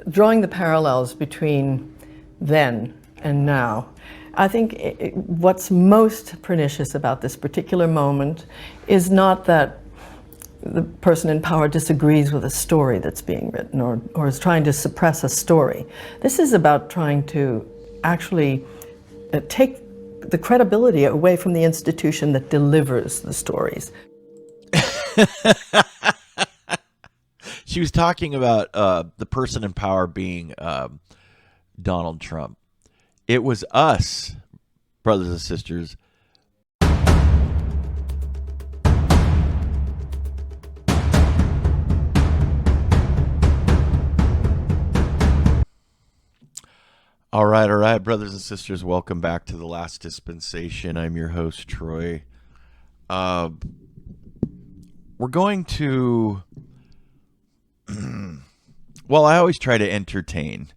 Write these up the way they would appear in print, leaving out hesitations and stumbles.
drawing the parallels between then and now, I think what's most pernicious about this particular moment is not that the person in power disagrees with a story that's being written or is trying to suppress a story. This is about trying to actually take the credibility away from the institution that delivers the stories. She was talking about the person in power being Donald Trump. It was us, brothers and sisters. All right, brothers and sisters. Welcome back to the Last Dispensation. I'm your host, Troy. We're going to. Well, I always try to entertain.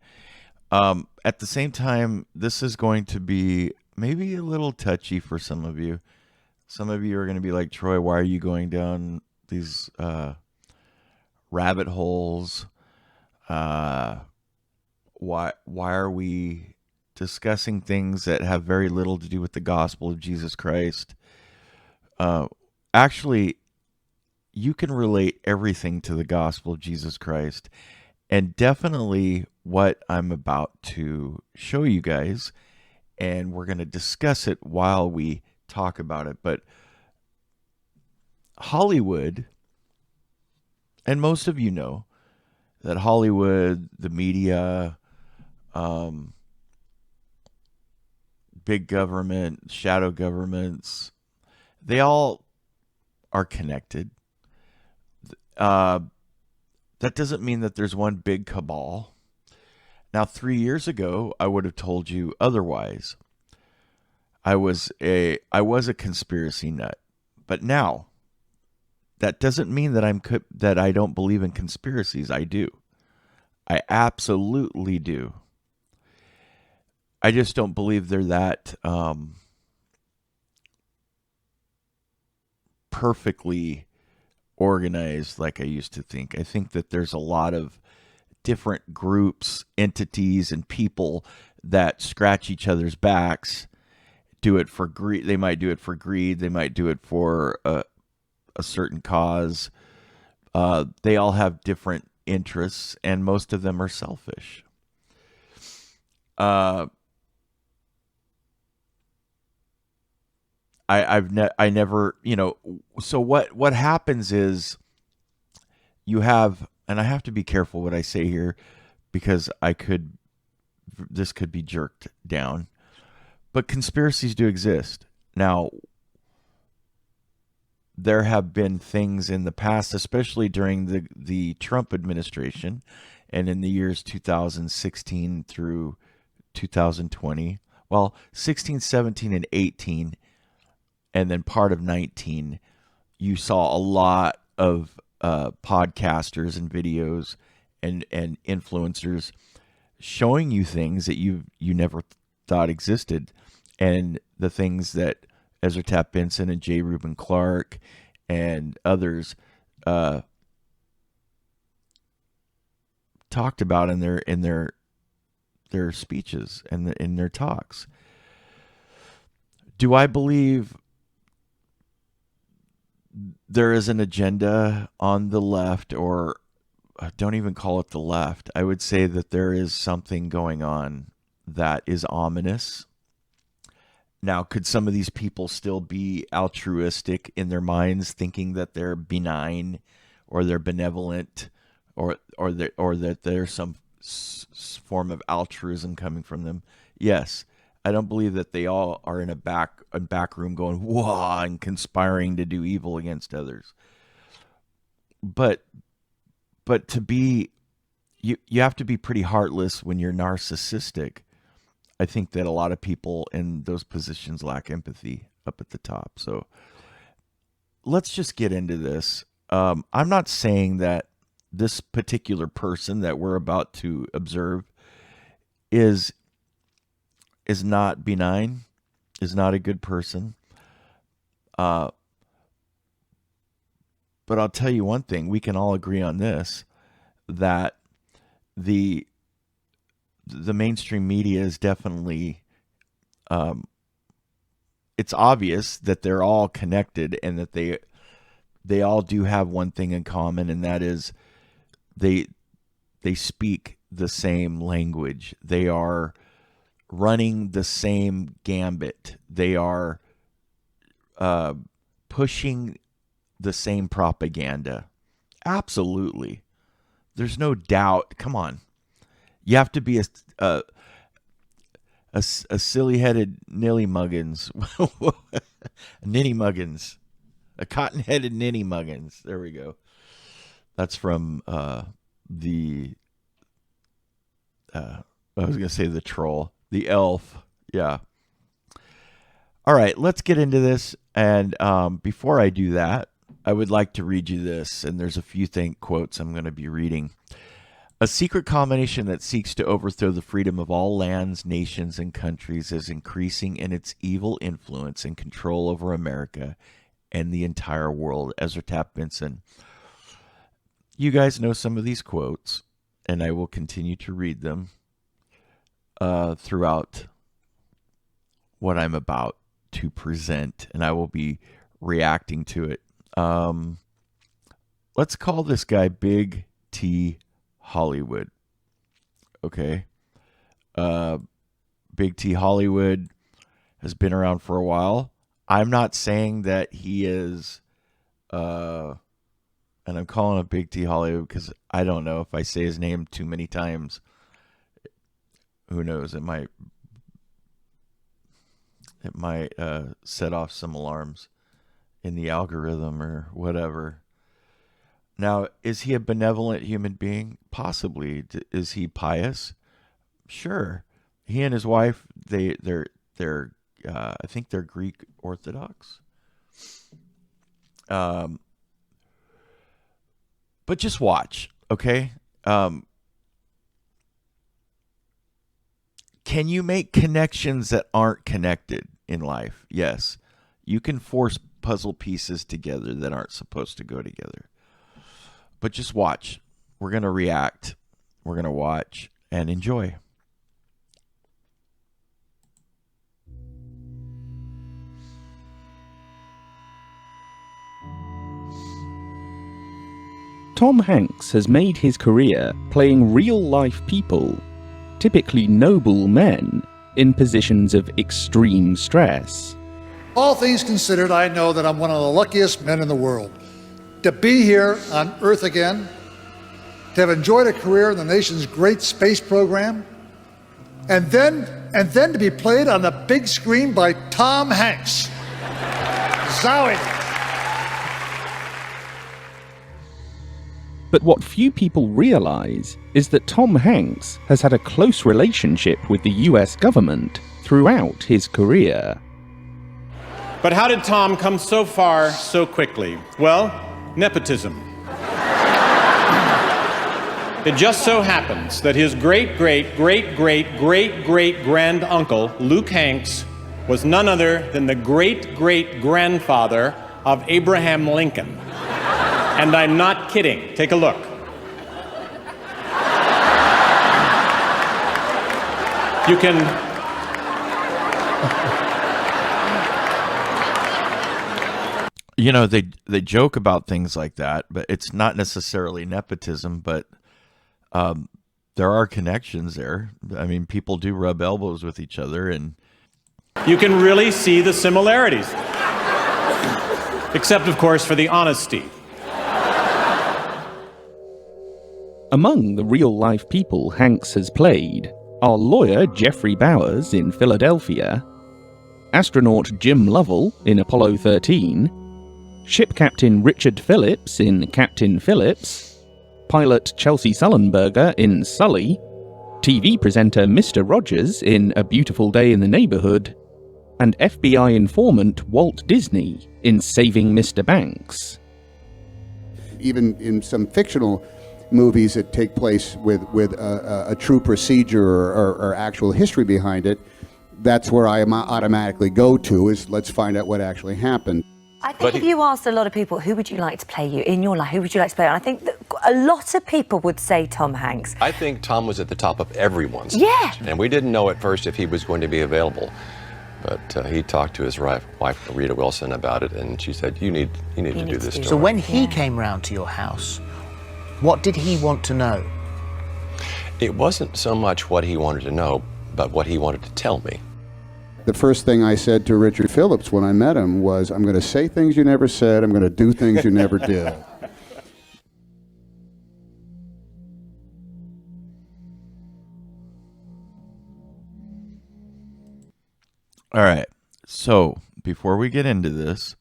At the same time, this is going to be maybe a little touchy for some of you. Some of you are going to be like, Troy, why are you going down these rabbit holes? Why are we discussing things that have very little to do with the gospel of Jesus Christ? Actually, you can relate everything to the gospel of Jesus Christ. And definitely what I'm about to show you guys, and we're going to discuss it while we talk about it. But Hollywood, and most of you know that Hollywood, the media, big government, shadow governments, they all are connected. That doesn't mean that there's one big cabal. Now, 3 years ago, I would have told you otherwise. I was a conspiracy nut, but now that doesn't mean that that I don't believe in conspiracies. I do. I absolutely do. I just don't believe they're that perfectly organized like I used to think. I think that there's a lot of different groups, entities, and people that scratch each other's backs, do it for greed. They might do it for greed. They might do it for a certain cause. They all have different interests, and most of them are selfish. I never, so what happens is you have, and I have to be careful what I say here because this could be jerked down, but conspiracies do exist. Now, there have been things in the past, especially during the Trump administration and in the years 2016 through 2020, well, 16, 17, and 18, and then part of 19, you saw a lot of podcasters and videos and influencers showing you things that you never thought existed, and the things that Ezra Taft Benson and J. Reuben Clark and others talked about in their speeches and in their talks. Do I believe there is an agenda on the left, or don't even call it the left? I would say that there is something going on that is ominous. Now, could some of these people still be altruistic in their minds, thinking that they're benign or they're benevolent, or that there's some form of altruism coming from them? Yes. I don't believe that they all are in a back room going whoa and conspiring to do evil against others. But to be, you have to be pretty heartless when you're narcissistic. I think that a lot of people in those positions lack empathy up at the top. So let's just get into this. I'm not saying that this particular person that we're about to observe is not benign, is not a good person. But I'll tell you one thing, we can all agree on this, that the the mainstream media is definitely, it's obvious that they're all connected and that they all do have one thing in common, and that is they speak the same language. They are running the same gambit. They are pushing the same propaganda. Absolutely. There's no doubt. Come on. You have to be a silly-headed nilly-muggins. Ninny-muggins. A cotton-headed ninny-muggins. There we go. That's from I was going to say the troll. The elf. Yeah. All right, let's get into this. And before I do that, I would like to read you this. And there's a few quotes I'm going to be reading. A secret combination that seeks to overthrow the freedom of all lands, nations, and countries is increasing in its evil influence and control over America and the entire world. Ezra Taft Benson. You guys know some of these quotes, and I will continue to read them throughout what I'm about to present, and I will be reacting to it. Let's call this guy Big T Hollywood. Okay. Big T Hollywood has been around for a while. I'm not saying that he is, and I'm calling him Big T Hollywood because I don't know if I say his name too many times. Who knows? It might set off some alarms in the algorithm or whatever. Now, is he a benevolent human being? Possibly. Is he pious? Sure. He and his wife, they're I think they're Greek Orthodox. But just watch, okay? Can you make connections that aren't connected in life? Yes. You can force puzzle pieces together that aren't supposed to go together. But just watch. We're going to react. We're going to watch and enjoy. Tom Hanks has made his career playing real-life people, typically noble men, in positions of extreme stress. All things considered, I know that I'm one of the luckiest men in the world. To be here on Earth again, to have enjoyed a career in the nation's great space program, and then to be played on the big screen by Tom Hanks. Zowie. But what few people realize is that Tom Hanks has had a close relationship with the US government throughout his career. But how did Tom come so far so quickly? Well, nepotism. It just so happens that his great-great-great-great-great-great-grand-uncle, Luke Hanks, was none other than the great-great-grandfather of Abraham Lincoln. And I'm not kidding. Take a look. You can... You know, they joke about things like that, but it's not necessarily nepotism, but there are connections there. I mean, people do rub elbows with each other, and you can really see the similarities. Except, of course, for the honesty. Among the real-life people Hanks has played are lawyer Jeffrey Bowers in Philadelphia, astronaut Jim Lovell in Apollo 13, ship captain Richard Phillips in Captain Phillips, pilot Chelsea Sullenberger in Sully, TV presenter Mr. Rogers in A Beautiful Day in the Neighborhood, and FBI informant Walt Disney in Saving Mr. Banks. Even in some fictional movies that take place with a true procedure or actual history behind it, that's where I automatically go to, is let's find out what actually happened. I think if you asked a lot of people, who would you like to play you in your life, who would you like to play? And I think that a lot of people would say Tom Hanks. I think Tom was at the top of everyone's Yeah. list. And we didn't know at first if he was going to be available. But he talked to his wife, Rita Wilson, about it, and she said, you need to do this story. So when he came round to your house, what did he want to know? It wasn't so much what he wanted to know, but what he wanted to tell me. The first thing I said to Richard Phillips when I met him was, I'm going to say things you never said, I'm going to do things you never did. All right. So before we get into this,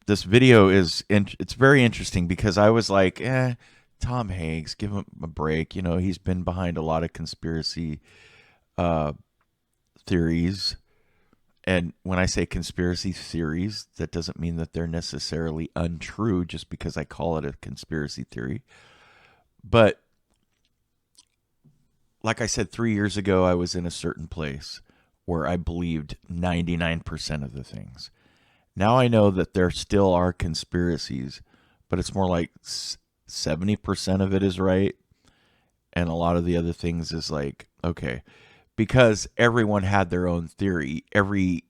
this video is it's very interesting because I was like, Tom Hanks, give him a break. You know, he's been behind a lot of conspiracy theories. And when I say conspiracy theories, that doesn't mean that they're necessarily untrue just because I call it a conspiracy theory. But like I said, 3 years ago, I was in a certain place where I believed 99% of the things. Now I know that there still are conspiracies, but it's more like 70% of it is right. And a lot of the other things is like, okay, because everyone had their own theory. Every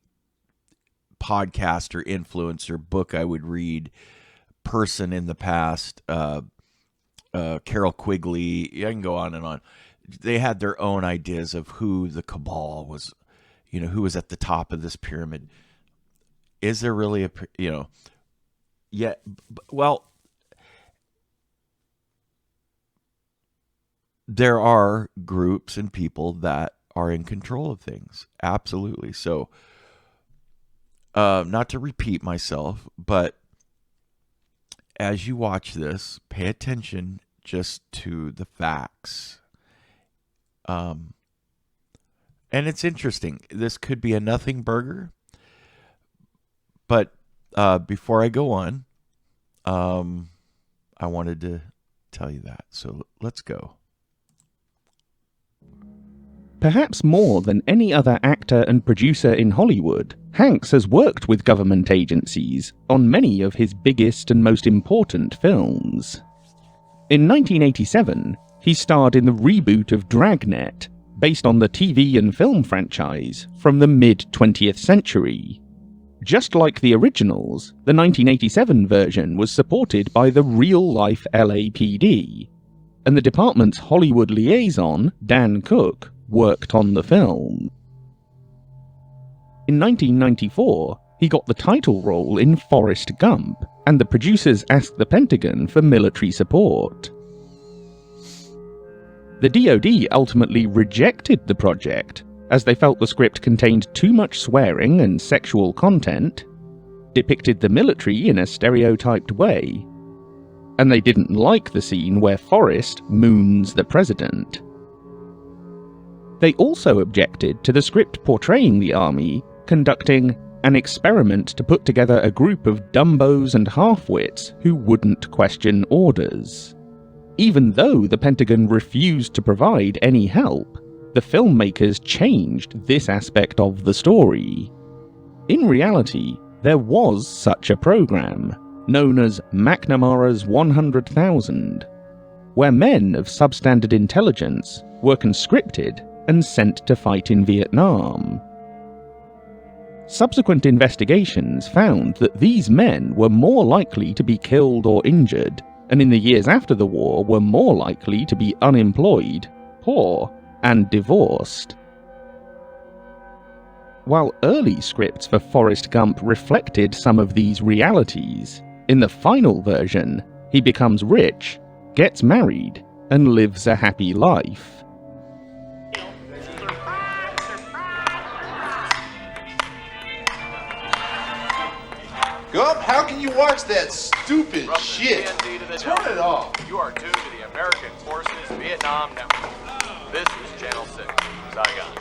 podcaster, influencer, book I would read, person in the past, Carol Quigley, I can go on and on. They had their own ideas of who the cabal was, you know, who was at the top of this pyramid. Is there really a, you know, yeah, well, there are groups and people that are in control of things. Absolutely. So, not to repeat myself, but as you watch this, pay attention just to the facts. And it's interesting. This could be a nothing burger, but before I go on, I wanted to tell you that. So let's go. Perhaps more than any other actor and producer in Hollywood, Hanks has worked with government agencies on many of his biggest and most important films. In 1987, he starred in the reboot of Dragnet, based on the TV and film franchise from the mid-20th century. Just like the originals, the 1987 version was supported by the real-life LAPD, and the department's Hollywood liaison, Dan Cook, worked on the film. In 1994, he got the title role in Forrest Gump, and the producers asked the Pentagon for military support. The DoD ultimately rejected the project, as they felt the script contained too much swearing and sexual content, depicted the military in a stereotyped way, and they didn't like the scene where Forrest moons the president. They also objected to the script portraying the army conducting an experiment to put together a group of dumbos and half-wits who wouldn't question orders. Even though the Pentagon refused to provide any help, the filmmakers changed this aspect of the story. In reality, there was such a program, known as McNamara's 100,000, where men of substandard intelligence were conscripted and sent to fight in Vietnam. Subsequent investigations found that these men were more likely to be killed or injured, and in the years after the war were more likely to be unemployed, poor, and divorced. While early scripts for Forrest Gump reflected some of these realities, in the final version, he becomes rich, gets married, and lives a happy life. Gump, how can you watch that stupid shit? Turn it off. You are tuned to the American Forces Vietnam Network. This is Channel 6, Saigon.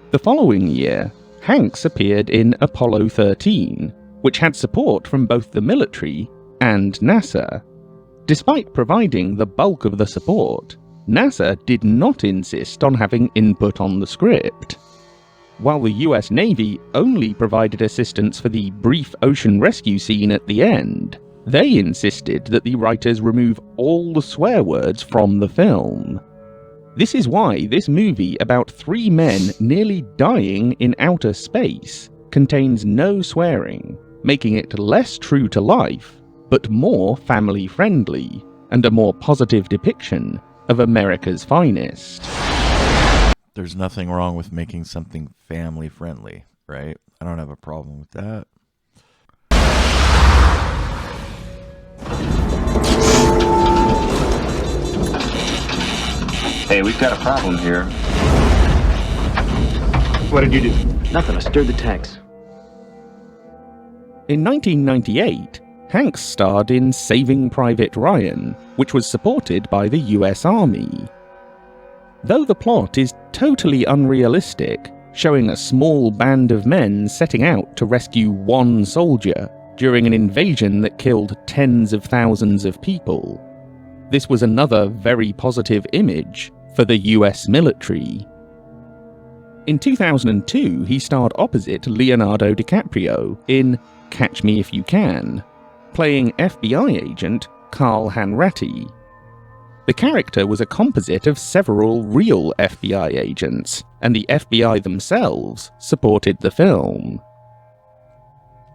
The following year, Hanks appeared in Apollo 13, which had support from both the military and NASA. Despite providing the bulk of the support, NASA did not insist on having input on the script. while the US Navy only provided assistance for the brief ocean rescue scene at the end. They insisted that the writers remove all the swear words from the film. This is why this movie about 3 men nearly dying in outer space contains no swearing, making it less true to life, but more family-friendly, and a more positive depiction of America's finest. There's nothing wrong with making something family-friendly, right? I don't have a problem with that. Hey, we've got a problem here. What did you do? Nothing, I stirred the tanks. In 1998, Hanks starred in Saving Private Ryan, which was supported by the US Army. Though the plot is totally unrealistic, showing a small band of men setting out to rescue one soldier during an invasion that killed tens of thousands of people, this was another very positive image for the US military. In 2002, he starred opposite Leonardo DiCaprio in Catch Me If You Can, playing FBI agent Carl Hanratty. The character was a composite of several real FBI agents, and the FBI themselves supported the film.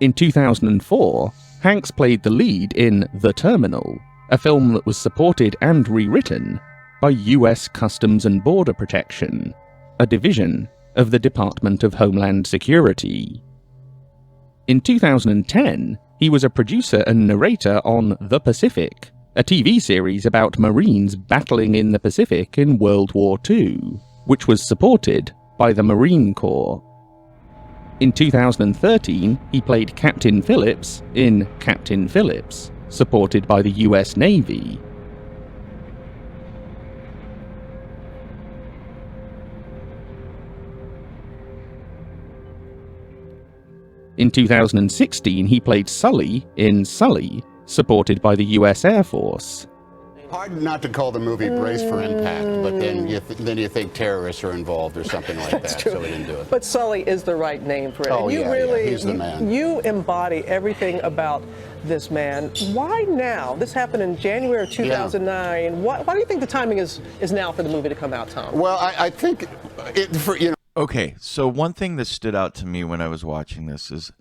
In 2004, Hanks played the lead in The Terminal, a film that was supported and rewritten by US Customs and Border Protection, a division of the Department of Homeland Security. In 2010, he was a producer and narrator on The Pacific, a TV series about Marines battling in the Pacific in World War II, which was supported by the Marine Corps. In 2013, he played Captain Phillips in Captain Phillips, supported by the US Navy. In 2016, he played Sully in Sully, supported by the US Air Force. Hard not to call the movie Brace for Impact, but then you think terrorists are involved or something like that, so we didn't do it. But Sully is the right name for it. Oh, you yeah, really, he's the man. You embody everything about this man. Why now? This happened in January of 2009. Yeah. Why do you think the timing is now for the movie to come out, Tom? Well, I think Okay, so one thing that stood out to me when I was watching this is,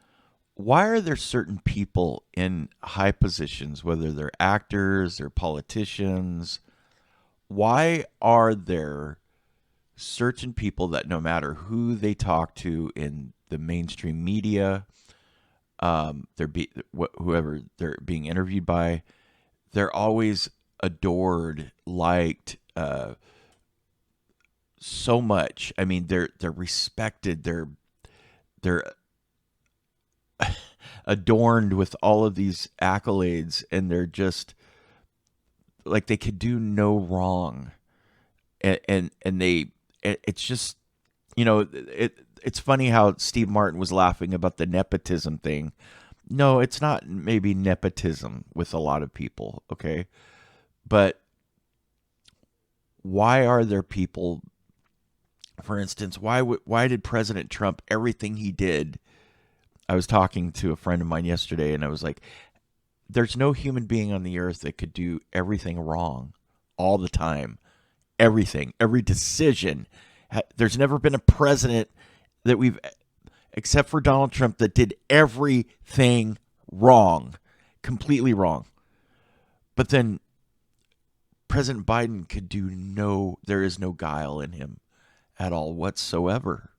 why are there certain people in high positions, whether they're actors or politicians, why are there certain people that no matter who they talk to in the mainstream media, whoever they're being interviewed by, they're always adored, liked, so much. I mean, they're respected, they're adorned with all of these accolades, and they're just like, they could do no wrong, and it's just, you know, it's funny how Steve Martin was laughing about the nepotism thing. No, it's not maybe nepotism with a lot of people, okay, but why are there people, for instance, why did President Trump, everything he did, I was talking to a friend of mine yesterday, and I was like, there's no human being on the earth that could do everything wrong all the time. Everything, every decision. There's never been a president that except for Donald Trump, that did everything wrong, completely wrong. But then President Biden could there is no guile in him at all whatsoever.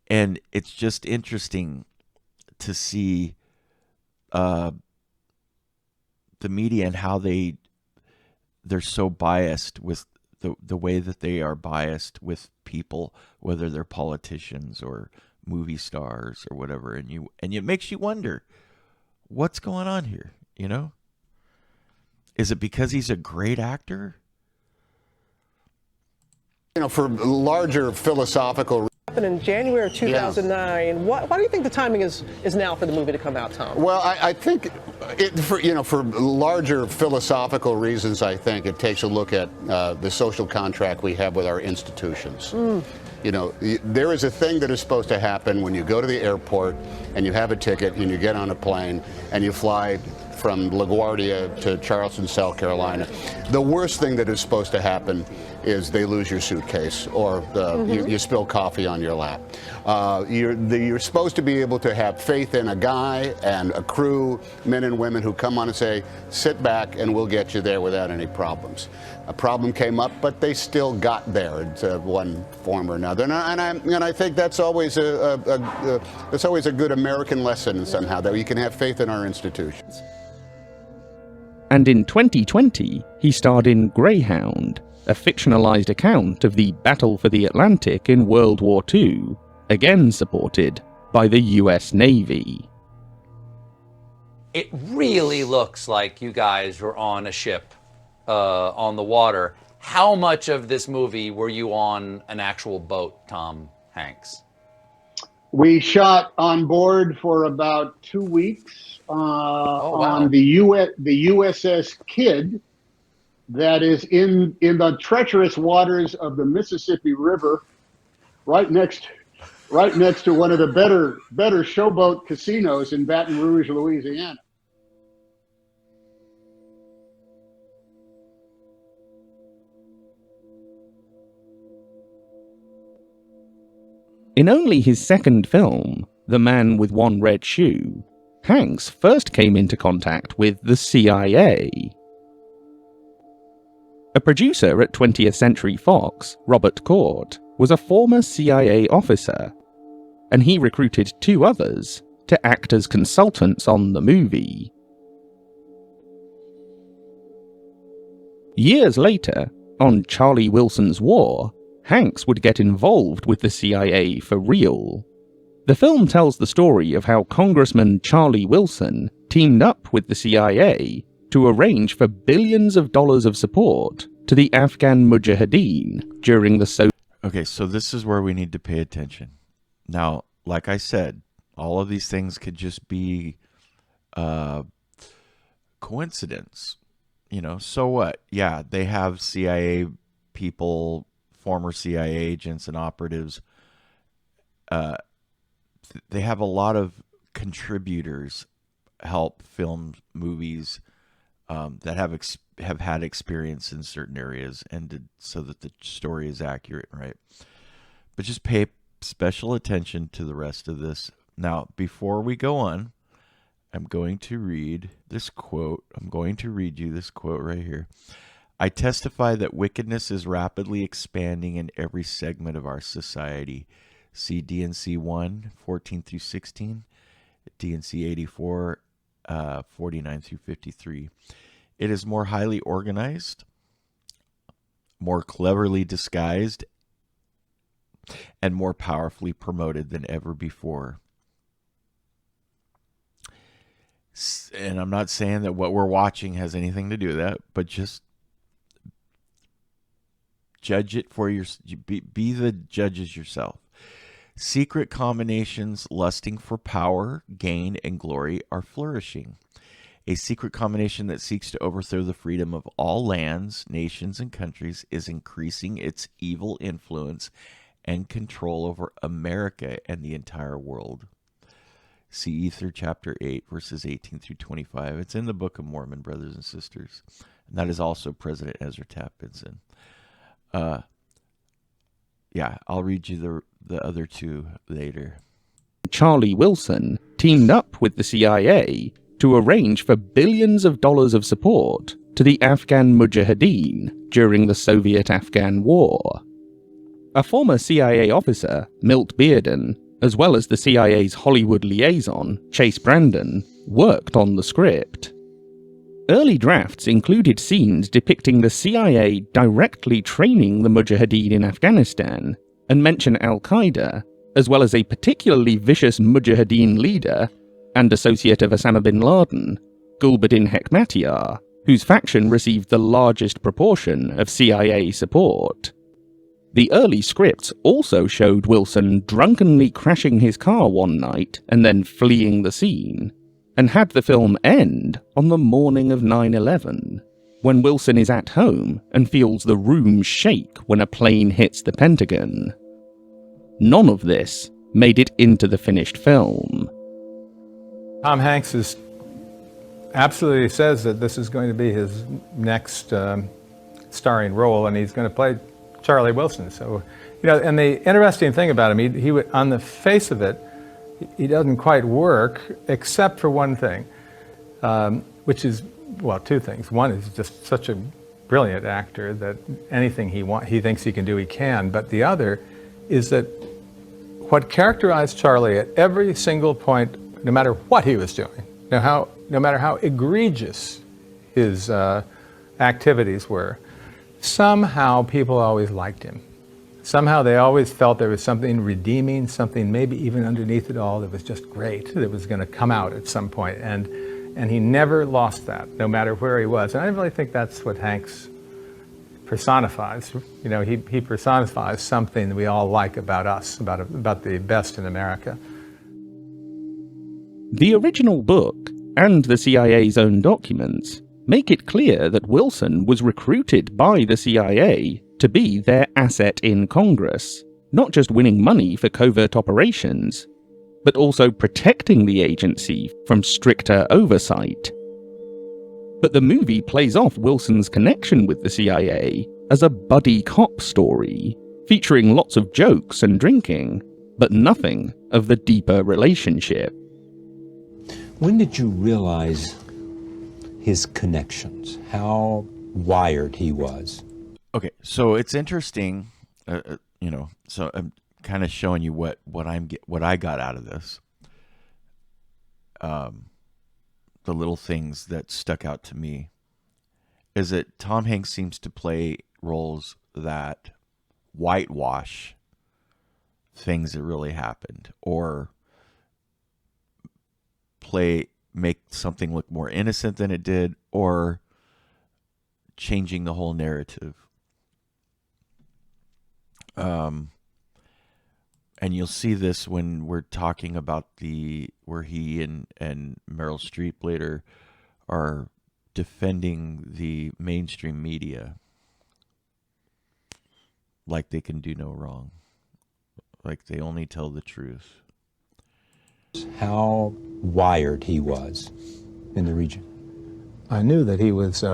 And it's just interesting to see the media and how they're so biased with the way that they are biased with people, whether they're politicians or movie stars or whatever, and it makes you wonder what's going on here, you know? Is it because he's a great actor? You know, for larger philosophical in January of 2009. Yeah. Why do you think the timing is now for the movie to come out, Tom? Well, I think for larger philosophical reasons, I think it takes a look at the social contract we have with our institutions. You know, there is a thing that is supposed to happen when you go to the airport and you have a ticket and you get on a plane and you fly from LaGuardia to Charleston, South Carolina. The worst thing that is supposed to happen is they lose your suitcase or you spill coffee on your lap. You're supposed to be able to have faith in a guy and a crew, men and women who come on and say, sit back and we'll get you there without any problems. A problem came up, but they still got there in one form or another. And I think that's always a good American lesson somehow, that you can have faith in our institutions. And in 2020, he starred in Greyhound, a fictionalized account of the Battle for the Atlantic in World War II, again supported by the US Navy. It really looks like you guys were on a ship on the water. How much of this movie were you on an actual boat, Tom Hanks? We shot on board for about 2 weeks on the USS Kidd, that is in the treacherous waters of the Mississippi River, right next to one of the better showboat casinos in Baton Rouge, Louisiana. In only his second film, The Man with One Red Shoe, Hanks first came into contact with the CIA. A producer at 20th Century Fox, Robert Court, was a former CIA officer, and he recruited 2 others to act as consultants on the movie. Years later, on Charlie Wilson's War, Hanks would get involved with the CIA for real. The film tells the story of how Congressman Charlie Wilson teamed up with the CIA to arrange for billions of dollars of support to the Afghan Mujahideen during the Okay, so this is where we need to pay attention. Now, like I said, all of these things could just be coincidence. You know, so what? Yeah, they have CIA people, former CIA agents and operatives. They have a lot of contributors help film movies that have had experience in certain areas, and so that the story is accurate, right? But just pay special attention to the rest of this. Now, before we go on, I'm going to read this quote. I'm going to read you this quote right here. I testify that wickedness is rapidly expanding in every segment of our society. See DNC 1, 14 through 16, DNC 84, 49 through 53. It is more highly organized, more cleverly disguised, and more powerfully promoted than ever before. And I'm not saying that what we're watching has anything to do with that, but just judge it for be the judges yourself. Secret combinations lusting for power, gain, and glory are flourishing. A secret combination that seeks to overthrow the freedom of all lands, nations, and countries is increasing its evil influence and control over America and the entire world. See Ether chapter 8, verses 18 through 25. It's in the Book of Mormon, brothers and sisters. And that is also President Ezra Taft Benson. Yeah, I'll read you the other 2 later. Charlie Wilson teamed up with the CIA to arrange for billions of dollars of support to the Afghan Mujahideen during the Soviet-Afghan War. A former CIA officer, Milt Bearden, as well as the CIA's Hollywood liaison, Chase Brandon, worked on the script. Early drafts included scenes depicting the CIA directly training the Mujahideen in Afghanistan, and mention Al-Qaeda, as well as a particularly vicious Mujahideen leader and associate of Osama bin Laden, Gulbuddin Hekmatyar, whose faction received the largest proportion of CIA support. The early scripts also showed Wilson drunkenly crashing his car one night and then fleeing the scene, and had the film end on the morning of 9/11, when Wilson is at home and feels the room shake when a plane hits the Pentagon. None of this made it into the finished film. Tom Hanks absolutely says that this is going to be his next starring role, and he's going to play Charlie Wilson. So, and the interesting thing about him, he on the face of it, he doesn't quite work, except for one thing, which is, well, two things. One is just such a brilliant actor that anything he thinks he can do, he can. But the other is that what characterized Charlie at every single point, no matter what he was doing, no matter how egregious his activities were, somehow people always liked him. Somehow they always felt there was something redeeming, something maybe even underneath it all that was just great, that was going to come out at some point. And he never lost that, no matter where he was. And I really think that's what Hanks personifies. He personifies something that we all like about us, about the best in America. The original book, and the CIA's own documents, make it clear that Wilson was recruited by the CIA to be their asset in Congress, not just winning money for covert operations, but also protecting the agency from stricter oversight. But the movie plays off Wilson's connection with the CIA as a buddy cop story, featuring lots of jokes and drinking, but nothing of the deeper relationship. When did you realize his connections, how wired he was? Okay, so it's interesting, so I'm kind of showing you what I got out of this. The little things that stuck out to me is that Tom Hanks seems to play roles that whitewash things that really happened, or make something look more innocent than it did, or changing the whole narrative. And you'll see this when we're talking about where he and Meryl Streep later are defending the mainstream media like they can do no wrong, like they only tell the truth. How wired he was in the region. I knew that he was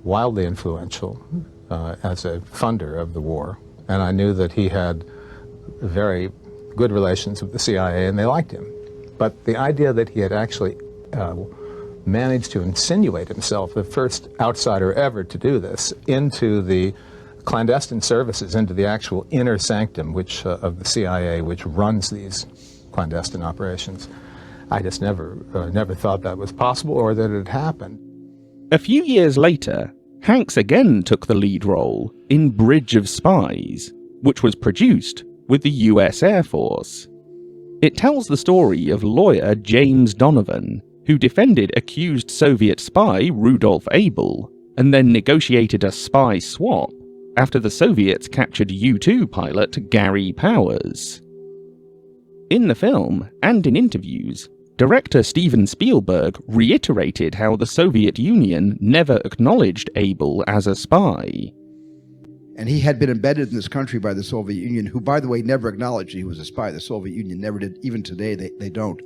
wildly influential as a funder of the war, and I knew that he had very good relations with the CIA, and they liked him. But the idea that he had actually managed to insinuate himself, the first outsider ever to do this, into the clandestine services, into the actual inner sanctum of the CIA, which runs these clandestine operations, I just never thought that was possible or that it had happened. A few years later, Hanks again took the lead role in Bridge of Spies, which was produced with the US Air Force. It tells the story of lawyer James Donovan, who defended accused Soviet spy Rudolph Abel, and then negotiated a spy swap after the Soviets captured U-2 pilot Gary Powers. In the film, and in interviews, director Steven Spielberg reiterated how the Soviet Union never acknowledged Abel as a spy. And he had been embedded in this country by the Soviet Union, who, by the way, never acknowledged he was a spy. The Soviet Union never did. Even today, they don't.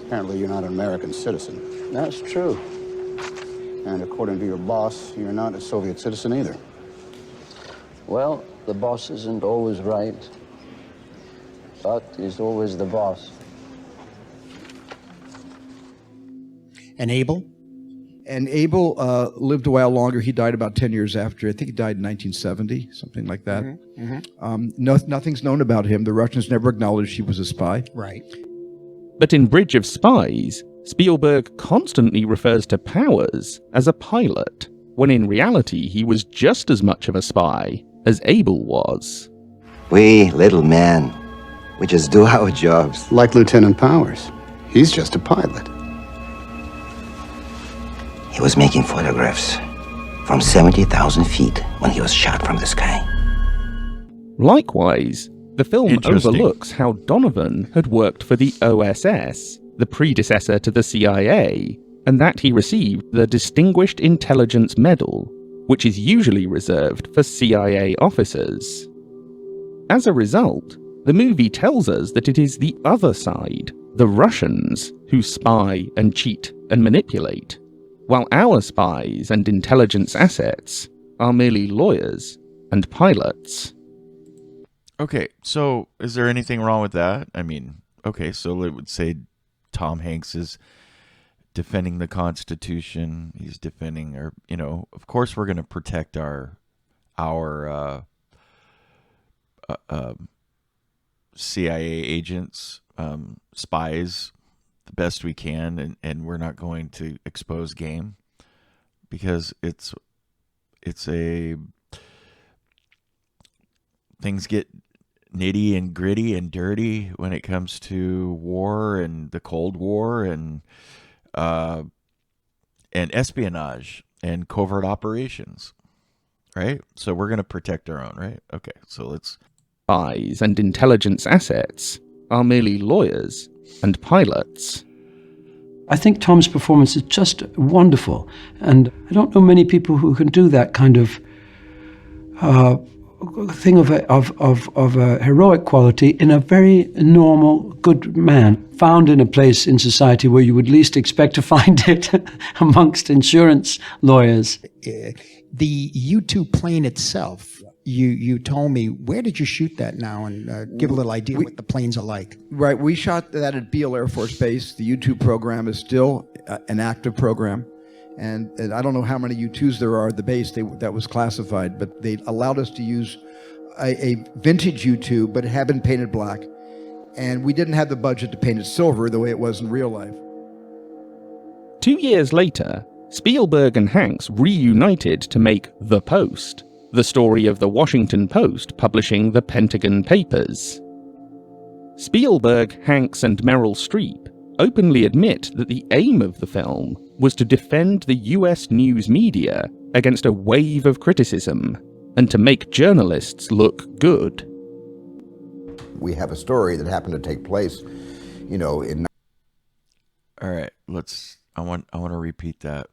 Apparently, you're not an American citizen. That's true. And according to your boss, you're not a Soviet citizen either. Well, the boss isn't always right, but he's always the boss. And Abel? And Abel lived a while longer. He died about 10 years after. I think he died in 1970, something like that. Nothing's known about him. The Russians never acknowledged he was a spy. Right. But in Bridge of Spies, Spielberg constantly refers to Powers as a pilot, when in reality he was just as much of a spy as Abel was. We little men, we just do our jobs. Like Lieutenant Powers. He's just a pilot. He was making photographs from 70,000 feet when he was shot from the sky. Likewise, the film overlooks how Donovan had worked for the OSS, the predecessor to the CIA, and that he received the Distinguished Intelligence Medal, which is usually reserved for CIA officers. As a result, The movie tells us that it is the other side, the Russians, who spy and cheat and manipulate, while our spies and intelligence assets are merely lawyers and pilots. Okay, so is there anything wrong with that? I mean, okay, so it would say Tom Hanks is defending the Constitution. He's defending, or of course, we're going to protect our CIA agents, spies, the best we can, and we're not going to expose game because it's a things get nitty and gritty and dirty when it comes to war and the Cold War and espionage and covert operations, right? So we're going to protect our own, right? Okay, so let's... Spies and intelligence assets are merely lawyers and pilots. I think Tom's performance is just wonderful, and I don't know many people who can do that kind of thing of a heroic quality in a very normal, good man, found in a place in society where you would least expect to find it amongst insurance lawyers. The U-2 plane itself, you told me, where did you shoot that now? And give a little idea what the planes are like. Right, we shot that at Beale Air Force Base. The U-2 program is still an active program. And I don't know how many U-2s there are at the base that was classified, but they allowed us to use a vintage U-2, but it had been painted black. And we didn't have the budget to paint it silver the way it was in real life. 2 years later, Spielberg and Hanks reunited to make The Post, the story of the Washington Post publishing the Pentagon Papers. Spielberg, Hanks, and Meryl Streep openly admit that the aim of the film was to defend the US news media against a wave of criticism and to make journalists look good. We have a story that happened to take place, in... All right, I want to repeat that.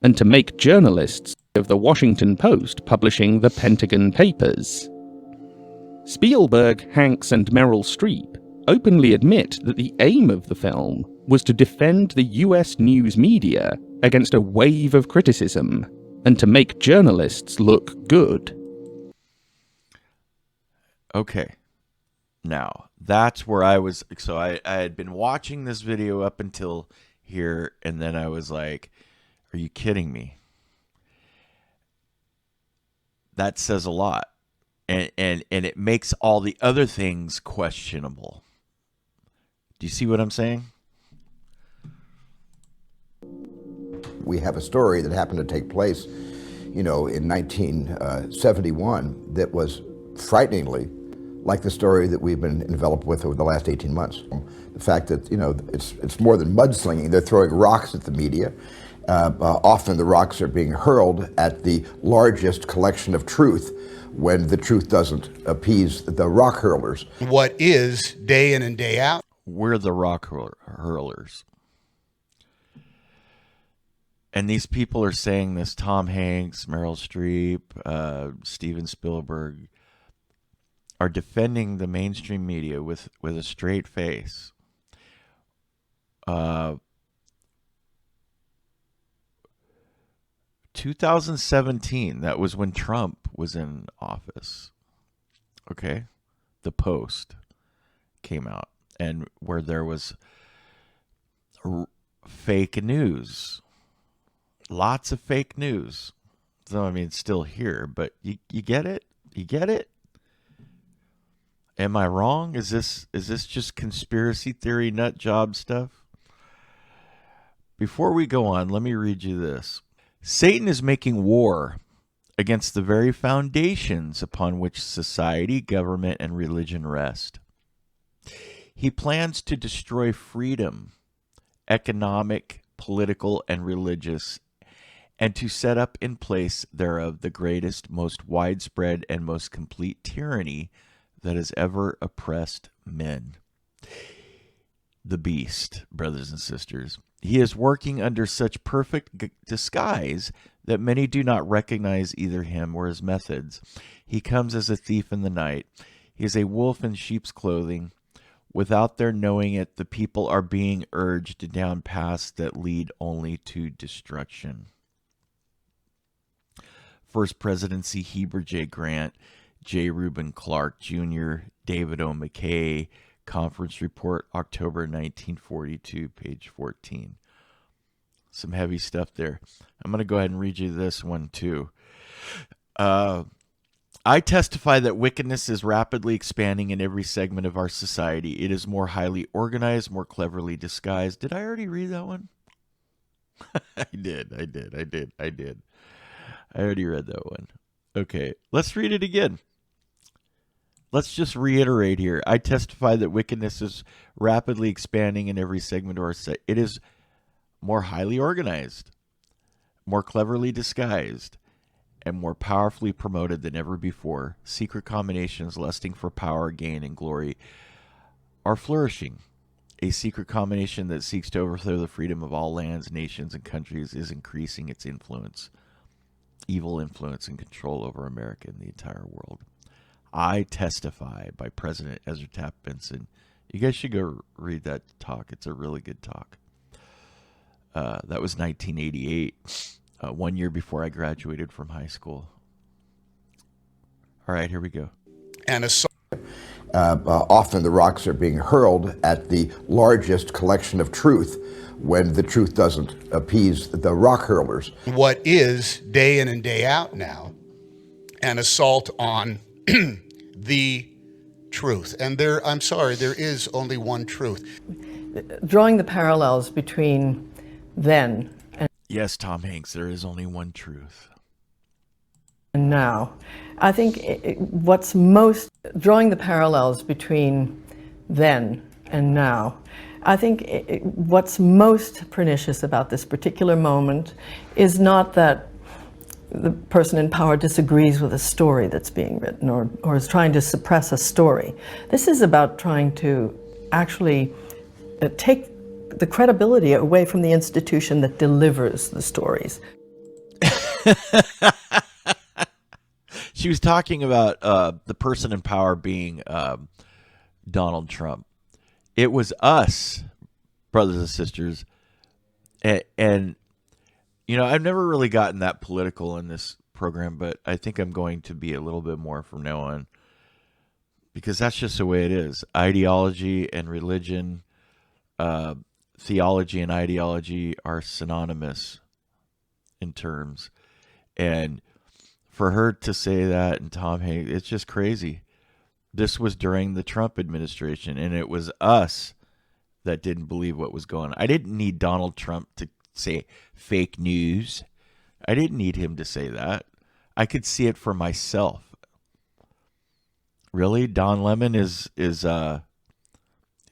And to make journalists of the Washington Post publishing the Pentagon Papers. Spielberg, Hanks, and Meryl Streep openly admit that the aim of the film was to defend the US news media against a wave of criticism and to make journalists look good. Okay. Now, that's where I was... So I had been watching this video up until here, and then I was like, are you kidding me? That says a lot. And it makes all the other things questionable. Do you see what I'm saying? We have a story that happened to take place, in 1971 that was frighteningly like the story that we've been enveloped with over the last 18 months. The fact that, it's more than mudslinging. They're throwing rocks at the media. Often the rocks are being hurled at the largest collection of truth when the truth doesn't appease the rock hurlers. What is day in and day out? We're the rock hurlers. And these people are saying this, Tom Hanks, Meryl Streep, Steven Spielberg, are defending the mainstream media with a straight face. 2017, that was when Trump was in office. Okay? The Post came out, and where there was fake news. Lots of fake news. So, I mean, it's still here, but you get it? You get it? Am I wrong? Is this just conspiracy theory nut job stuff? Before we go on, let me read you this. Satan is making war against the very foundations upon which society, government, and religion rest. He plans to destroy freedom, economic, political, and religious, and to set up in place thereof the greatest, most widespread, and most complete tyranny that has ever oppressed men. The beast, brothers and sisters. He is working under such perfect disguise that many do not recognize either him or his methods. He comes as a thief in the night. He is a wolf in sheep's clothing. Without their knowing it, the people are being urged down paths that lead only to destruction. First Presidency Heber J. Grant, J. Reuben Clark Jr., David O. McKay, Conference Report, October 1942, page 14. Some heavy stuff there. I'm going to go ahead and read you this one, too. I testify that wickedness is rapidly expanding in every segment of our society. It is more highly organized, more cleverly disguised. Did I already read that one? I did. I already read that one. Okay, let's read it again. Let's just reiterate here. I testify that wickedness is rapidly expanding in every segment of our society. It is more highly organized, more cleverly disguised, and more powerfully promoted than ever before. Secret combinations lusting for power, gain, and glory are flourishing. A secret combination that seeks to overthrow the freedom of all lands, nations, and countries is increasing its influence, evil influence and control over America and the entire world. I testify, by President Ezra Taft Benson. You guys should go read that talk. It's a really good talk. That was 1988. 1 year before I graduated from high school. All right, here we go. And often the rocks are being hurled at the largest collection of truth when the truth doesn't appease the rock hurlers. What is day in and day out now an assault on the truth. And I'm sorry, there is only one truth. Drawing the parallels between then and yes, Tom Hanks, there is only one truth. And now, I think what's most drawing the parallels between then and now, I think what's most pernicious about this particular moment is not that the person in power disagrees with a story that's being written or is trying to suppress a story. This is about trying to actually take the credibility away from the institution that delivers the stories. She was talking about the person in power being Donald Trump. It was us, brothers and sisters, and you know, I've never really gotten that political in this program, but I think I'm going to be a little bit more from now on, because that's just the way it is. Ideology and religion, theology and ideology are synonymous in terms. And for her to say that, and Tom Hanks, it's just crazy. This was during the Trump administration, and it was us that didn't believe what was going on. I didn't need Donald Trump to say fake news. I didn't need him to say that. I could see it for myself. Really? Don Lemon is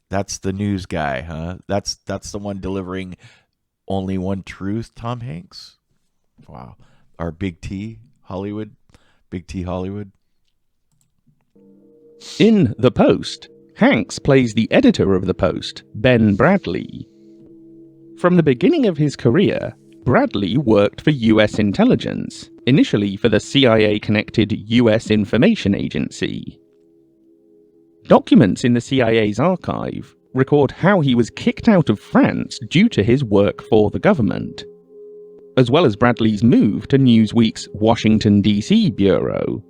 that's the news guy, huh? That's the one delivering only one truth, Tom Hanks? Wow. Our Big T Hollywood. Big T Hollywood. In The Post, Hanks plays the editor of The Post, Ben Bradlee. From the beginning of his career, Bradlee worked for U.S. intelligence, initially for the CIA-connected U.S. Information Agency. Documents in the CIA's archive record how he was kicked out of France due to his work for the government, as well as Bradlee's move to Newsweek's Washington, D.C. bureau,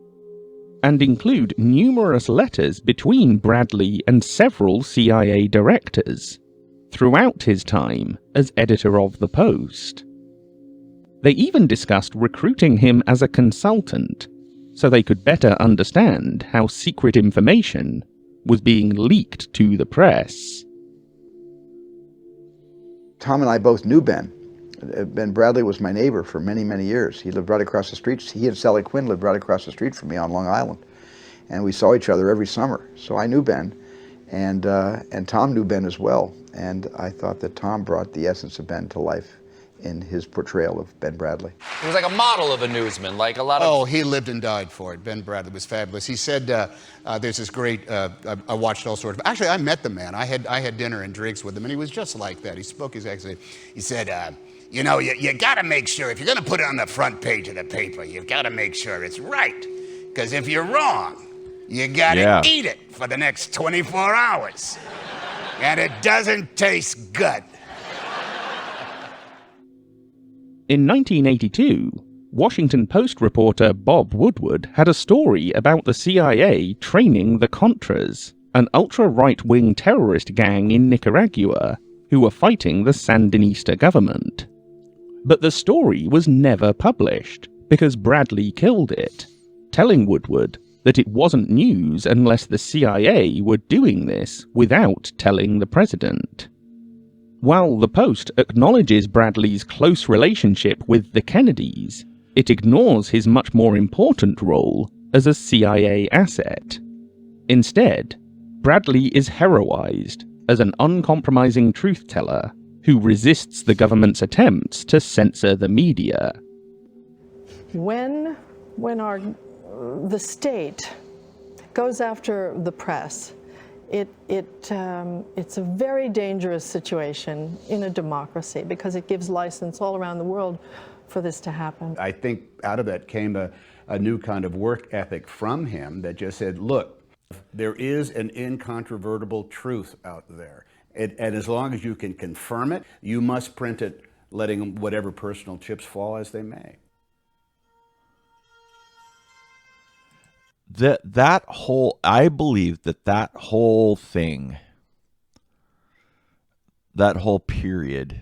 and include numerous letters between Bradlee and several CIA directors throughout his time as editor of The Post. They even discussed recruiting him as a consultant so they could better understand how secret information was being leaked to the press. Tom and I both knew Ben. Ben Bradlee was my neighbor for many, many years. He lived right across the street. He and Sally Quinn lived right across the street from me on Long Island. And we saw each other every summer. So I knew Ben, and Tom knew Ben as well. And I thought that Tom brought the essence of Ben to life in his portrayal of Ben Bradlee. He was like a model of a newsman, like a lot of... Oh, he lived and died for it. Ben Bradlee was fabulous. He said, there's this great, I watched all sorts of... Actually, I met the man. I had dinner and drinks with him, and he was just like that. He spoke his accent. He said, you know, you got to make sure, if you're going to put it on the front page of the paper, you've got to make sure it's right. Because if you're wrong, You gotta Yeah. eat it for the next 24 hours. And it doesn't taste good. In 1982, Washington Post reporter Bob Woodward had a story about the CIA training the Contras, an ultra-right-wing terrorist gang in Nicaragua who were fighting the Sandinista government. But the story was never published because Bradley killed it, telling Woodward that it wasn't news unless the CIA were doing this without telling the president. While the Post acknowledges Bradley's close relationship with the Kennedys, it ignores his much more important role as a CIA asset. Instead, Bradley is heroized as an uncompromising truth-teller who resists the government's attempts to censor the media. When the state goes after the press, it's a very dangerous situation in a democracy because it gives license all around the world for this to happen. I think out of that came a new kind of work ethic from him that just said, look, there is an incontrovertible truth out there. And as long as you can confirm it, you must print it, letting whatever personal chips fall as they may. I believe that whole thing, that whole period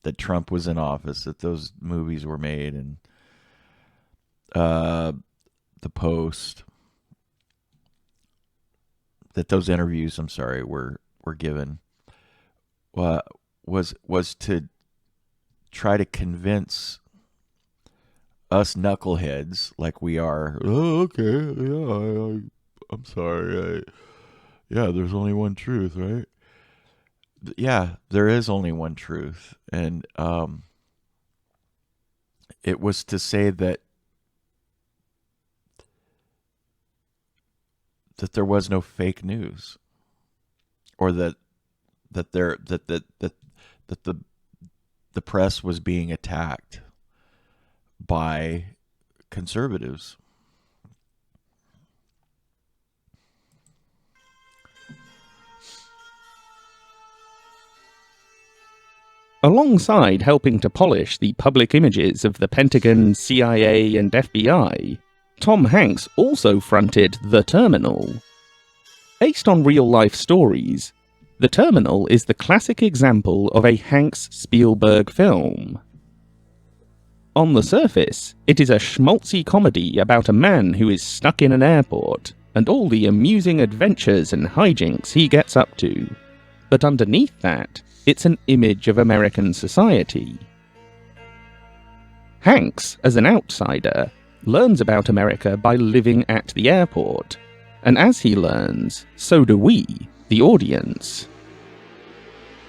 that Trump was in office, that those movies were made, and the Post, that those interviews, were given, was to try to convince us knuckleheads like we are. Oh, okay, yeah, I'm sorry. Yeah, there's only one truth, right? Yeah, there is only one truth, and it was to say that there was no fake news, or that the press was being attacked by conservatives. Alongside helping to polish the public images of the Pentagon, CIA, and FBI, Tom Hanks also fronted The Terminal. Based on real-life stories, The Terminal is the classic example of a Hanks-Spielberg film. On the surface, it is a schmaltzy comedy about a man who is stuck in an airport, and all the amusing adventures and hijinks he gets up to. But underneath that, it's an image of American society. Hanks, as an outsider, learns about America by living at the airport, and as he learns, so do we, the audience.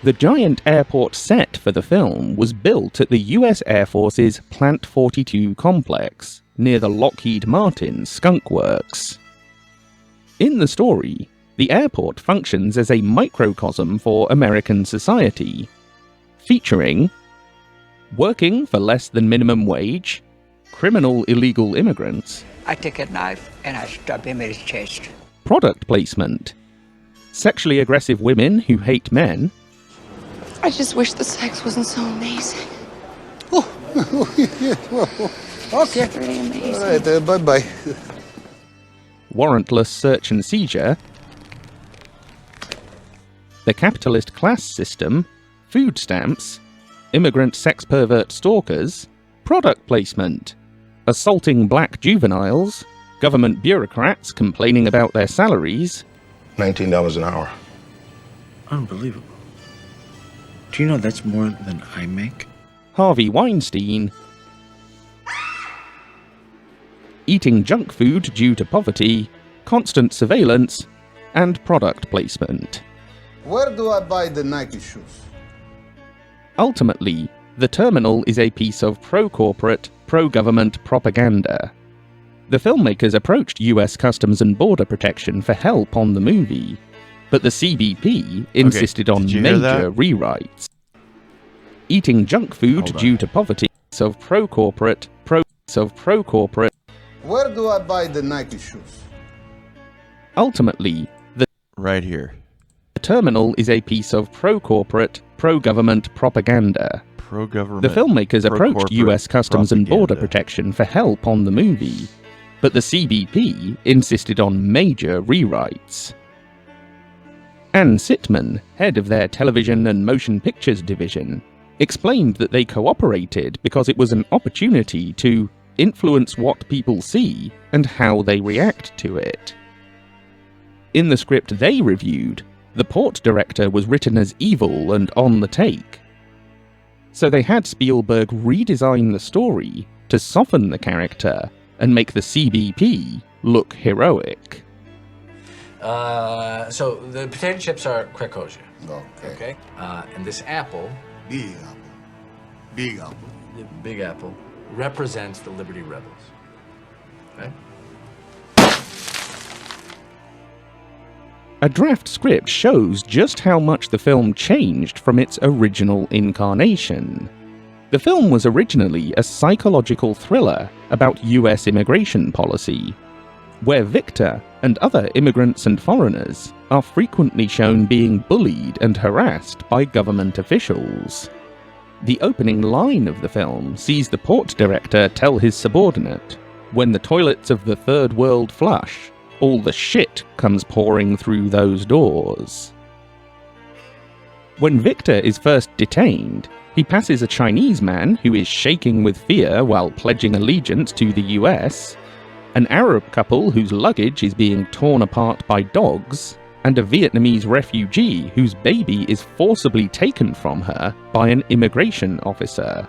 The giant airport set for the film was built at the US Air Force's Plant 42 complex, near the Lockheed Martin Skunk Works. In the story, the airport functions as a microcosm for American society, featuring working for less than minimum wage, criminal illegal immigrants, I take a knife and I stab him in his chest. product placement, sexually aggressive women who hate men, I just wish the sex wasn't so amazing. Okay. It's pretty amazing. All right, bye-bye. warrantless search and seizure, the capitalist class system, food stamps, immigrant sex pervert stalkers, product placement, assaulting black juveniles, government bureaucrats complaining about their salaries, $19 an hour. Unbelievable. Do you know that's more than I make? Harvey Weinstein, eating junk food due to poverty, constant surveillance, and product placement. Where do I buy the Nike shoes? Ultimately, The Terminal is a piece of pro-corporate, pro-government propaganda. The filmmakers approached US Customs and Border Protection for help on the movie, but the CBP insisted on did you hear major that? rewrites. Eating junk food due to poverty of pro-corporate. Where do I buy the Nike shoes? Ultimately, the right here. The terminal is a piece of pro-corporate, pro-government propaganda. Pro-government. The filmmakers approached US Customs and Border Protection for help on the movie, but the CBP insisted on major rewrites. Ann Sitman, head of their television and motion pictures division, explained that they cooperated because it was an opportunity to influence what people see and how they react to it. In the script they reviewed, the port director was written as evil and on the take. So they had Spielberg redesign the story to soften the character and make the CBP look heroic. So the potato chips are quick kosher. Okay. And this apple, Big apple. Big apple. the big apple, represents the Liberty Rebels. Okay? A draft script shows just how much the film changed from its original incarnation. The film was originally a psychological thriller about US immigration policy, where Victor and other immigrants and foreigners are frequently shown being bullied and harassed by government officials. The opening line of the film sees the port director tell his subordinate, "When the toilets of the third world flush, all the shit comes pouring through those doors." When Victor is first detained, he passes a Chinese man who is shaking with fear while pledging allegiance to the US, an Arab couple whose luggage is being torn apart by dogs, and a Vietnamese refugee whose baby is forcibly taken from her by an immigration officer.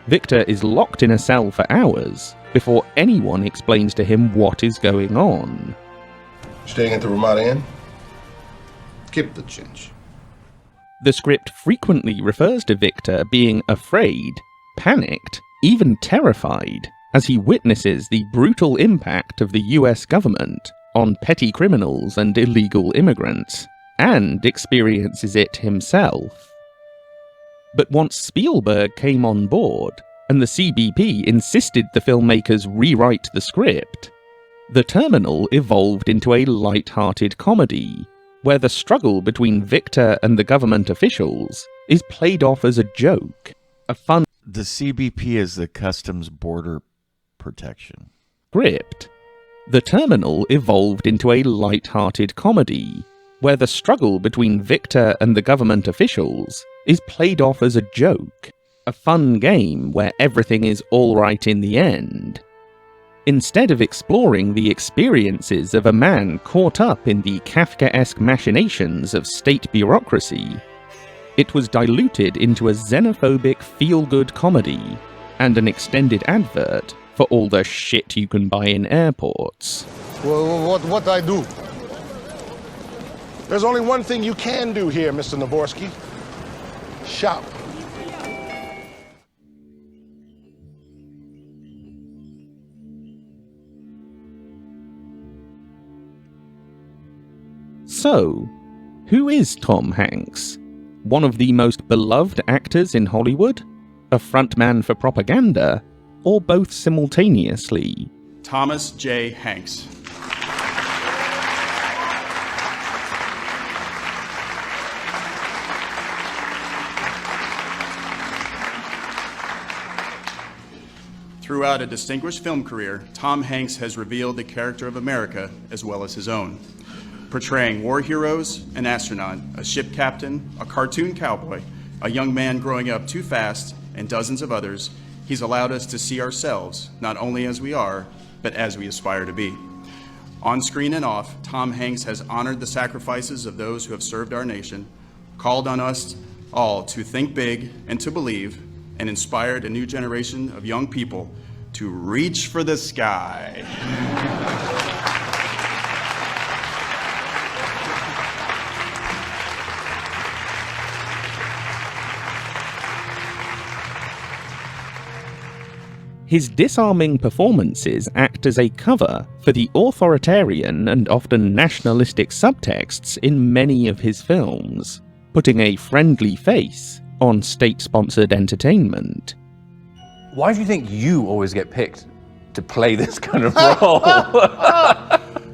Victor is locked in a cell for hours before anyone explains to him what is going on. Staying at the Ramada Inn? Keep the change. The script frequently refers to Victor being afraid, panicked, even terrified, as he witnesses the brutal impact of the US government on petty criminals and illegal immigrants, and experiences it himself. But once Spielberg came on board, and the CBP insisted the filmmakers rewrite the script, The Terminal evolved into a light-hearted comedy, where the struggle between Victor and the government officials is played off as a joke, a fun... The CBP is the Customs Border Protection. Script. The Terminal evolved into a light-hearted comedy, where the struggle between Victor and the government officials is played off as a joke, a fun game where everything is all right in the end. Instead of exploring the experiences of a man caught up in the Kafkaesque machinations of state bureaucracy, it was diluted into a xenophobic feel-good comedy and an extended advert for all the shit you can buy in airports. Well, what I do? There's only one thing you can do here, Mr. Navorsky. Shop. So, who is Tom Hanks? One of the most beloved actors in Hollywood? A frontman for propaganda? Or both simultaneously? Thomas J. Hanks. Throughout a distinguished film career, Tom Hanks has revealed the character of America as well as his own. Portraying war heroes, an astronaut, a ship captain, a cartoon cowboy, a young man growing up too fast, and dozens of others, he's allowed us to see ourselves not only as we are, but as we aspire to be. On screen and off, Tom Hanks has honored the sacrifices of those who have served our nation, called on us all to think big and to believe, and inspired a new generation of young people to reach for the sky. His disarming performances act as a cover for the authoritarian and often nationalistic subtexts in many of his films, putting a friendly face on state-sponsored entertainment. Why do you think you always get picked to play this kind of role?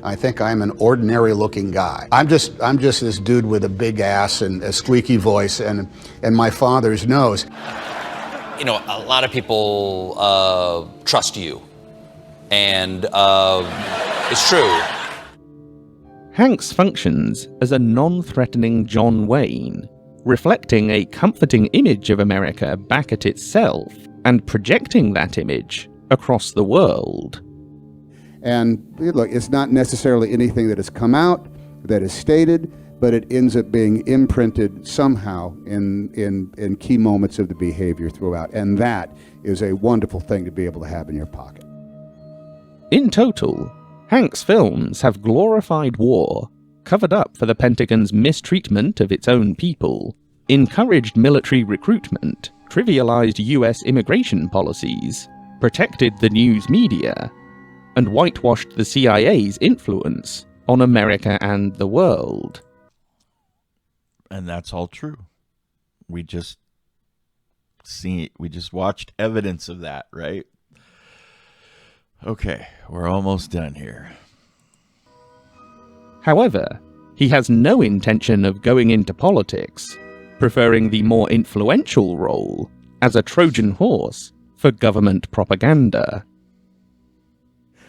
I think I'm an ordinary looking guy. I'm just this dude with a big ass and a squeaky voice and my father's nose. You know, a lot of people trust you, and it's true. Hanks functions as a non-threatening John Wayne, reflecting a comforting image of America back at itself and projecting that image across the world. And look, it's not necessarily anything that has come out, that is stated, but it ends up being imprinted somehow in key moments of the behavior throughout. And that is a wonderful thing to be able to have in your pocket. In total, Hanks' films have glorified war, covered up for the Pentagon's mistreatment of its own people, encouraged military recruitment, trivialized US immigration policies, protected the news media, and whitewashed the CIA's influence on America and the world. And that's all true. We just watched evidence of that, right? Okay, we're almost done here. However, he has no intention of going into politics, preferring the more influential role as a Trojan horse for government propaganda.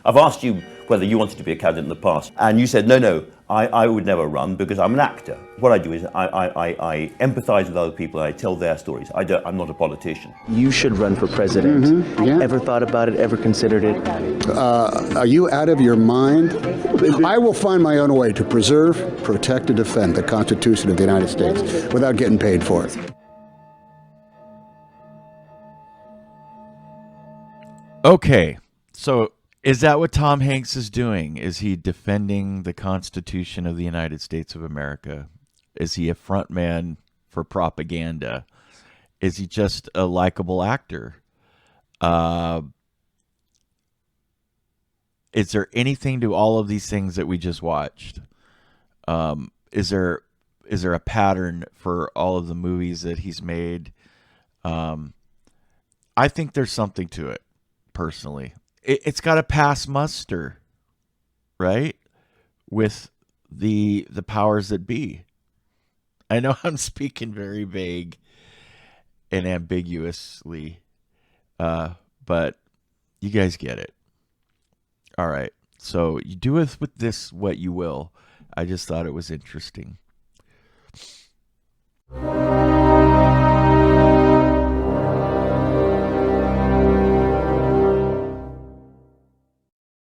I've asked you whether you wanted to be a candidate in the past, and you said, no, I would never run because I'm an actor. What I do is I empathize with other people and I tell their stories. I'm not a politician. You should run for president. Yeah. Ever thought about it? Ever considered it? Are you out of your mind? I will find my own way to preserve, protect, and defend the Constitution of the United States without getting paid for it. Okay, so is that what Tom Hanks is doing? Is he defending the Constitution of the United States of America? Is he a front man for propaganda? Is he just a likable actor? Is there anything to all of these things that we just watched? Is there a pattern for all of the movies that he's made? I think there's something to it, personally. It's got to pass muster, right? With the powers that be. I know I'm speaking very vague and ambiguously, but you guys get it. All right. So you do with this what you will. I just thought it was interesting.